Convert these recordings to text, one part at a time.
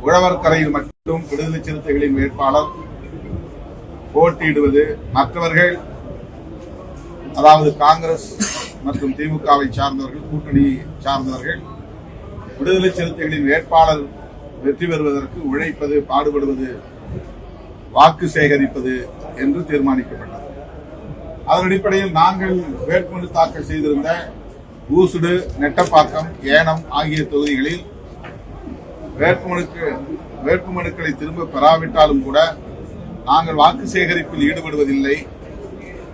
உழவர்கரையில் மட்டும் விடுதலை சிறுத்தைகளின் வேட்பாளர் போட்டியிடுவது, மற்றவர்கள் அதாவது காங்கிரஸ் மற்றும் திமுகவை சார்ந்தவர்கள், கூட்டணி சார்ந்தவர்கள் விடுதலை சிறுத்தைகளின் வேட்பாளர் வெற்றி பெறுவதற்கு உழைப்பது, பாடுபடுவது, வாக்கு சேகரிப்பது என்று தீர்மானிக்கப்பட்டது. அதன் அடிப்படையில் நாங்கள் வேட்புமனு தாக்கல் செய்திருந்த ஊசுடு, நெட்டப்பாக்கம், ஏனம் ஆகிய தொகுதிகளில் வேட்புமனுக்களை திரும்ப பெறாவிட்டாலும் கூட நாங்கள் வாக்கு சேகரிப்பில் ஈடுபடுவதில்லை.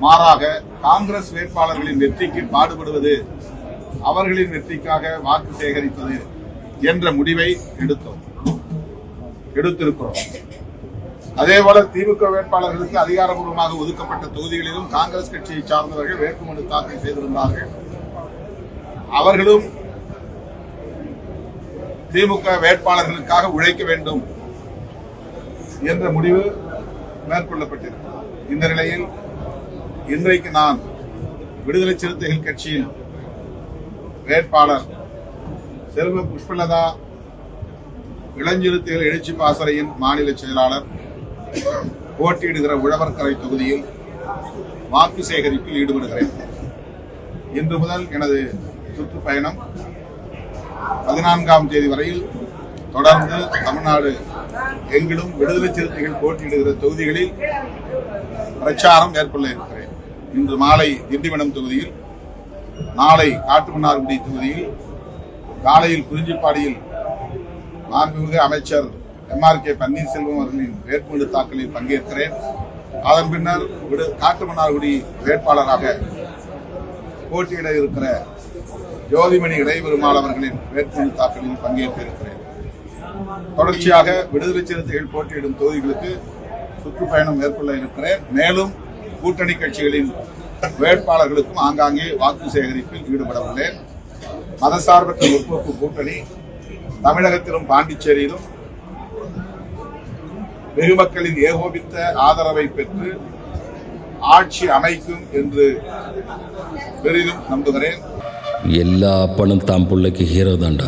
மாறாக காங்கிரஸ் வேட்பாளர்களின் வெற்றிக்கு பாடுபடுவது, அவர்களின் வெற்றிக்காக வாக்கு சேகரிப்பது என்ற முடிவை எடுத்திருக்கிறோம். அதேபோல திமுக வேட்பாளர்களுக்கு அதிகாரப்பூர்வமாக ஒதுக்கப்பட்ட தொகுதிகளிலும் காங்கிரஸ் கட்சியை சார்ந்தவர்கள் வேட்புமனு தாக்கல் செய்திருந்தார்கள். அவர்களும் திமுக வேட்பாளர்களுக்காக உழைக்க வேண்டும் என்ற முடிவு மேற்கொள்ளப்பட்டிருக்கிறது. இந்த நிலையில் இன்றைக்கு நான் விடுதலை சிறுத்தைகள் கட்சியின் வேட்பாளர் செல்வ புஷ்பலதா இளஞ்சிறுத்தைகள் எழுச்சி பாசறையின் மாநில செயலாளர் போட்டியிடுகிற உழவர்கரை தொகுதியில் வாக்கு சேகரிப்பில் ஈடுபடுகிறேன். இன்று முதல் எனது சுற்றுப்பயணம் 14ஆம் தேதி வரையில் தொடர்ந்து தமிழ்நாடு எங்கிலும் விடுதலை சிறுத்தைகள் போட்டியிடுகிற தொகுதிகளில் பிரச்சாரம் மேற்கொள்ள இருக்கிறேன். இன்று மாலை திண்டிவனம் தொகுதியில், நாளை காட்டுமன்னார்குடி தொகுதியில், காலையில் குறிஞ்சிப்பாடியில் மாண்புமிகு அமைச்சர் MRK பன்னீர்செல்வம் அவர்களின் வேட்புமனு தாக்கலில் பங்கேற்கிறேன். அதன் பின்னர் காட்டுமன்னார்குடி வேட்பாளராக போட்டியிட இருக்கிற ஜோதிமணி இடைபெருமாள் அவர்களின் வேட்புமனு தாக்கலில் பங்கேற்க இருக்கிறேன். தொடர்ச்சியாக விடுதலை சிறுத்தைகள் போட்டியிடும் தொகுதிகளுக்கு சுற்றுப்பயணம் மேற்கொள்ள இருக்கிறேன். மேலும் கூட்டணி கட்சிகளின் வேட்பாளர்களுக்கும் ஆங்காங்கே வாக்கு சேகரிப்பில் ஈடுபட உள்ளேன். மதசார்பற்ற முற்போக்கு கூட்டணி தமிழகத்திலும் பாண்டிச்சேரியிலும் வெகுமக்களின் ஏகோபித்த ஆதரவை பெற்று ஆட்சி அமைக்கும் என்று பெரிதும் நம்புகிறேன். எல்லா அப்பனும் தாம் பிள்ளைக்கு ஹீரோ தாண்டா.